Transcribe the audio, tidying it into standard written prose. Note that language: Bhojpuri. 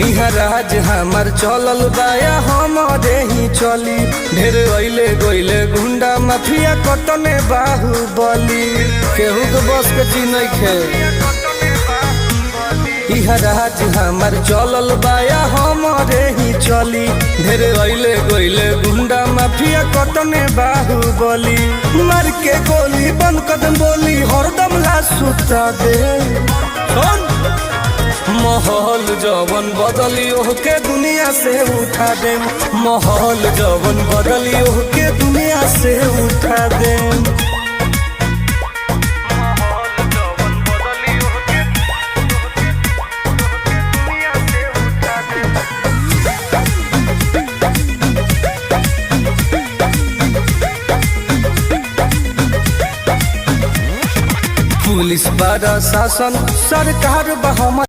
इहा राज हमार चलल बाया हमारे ही चली। ढेर अइले गइले गुंडा माफिया कटने बाहुबली, केहू के बस के चीज नइखे। इहा राज हमार चलल बाया हमारे ही चली। ढेर अइले गइले गुंडा माफिया कटने बाहुबली, मार के गोली बंद कदम बोली हरदम ला सुता दे। माहौल जवन बदली ओहके दुनिया से उठा दे। माहौल जवन बदली ओहके दुनिया से उठा दे। पुलिस प्रशासन सरकार बा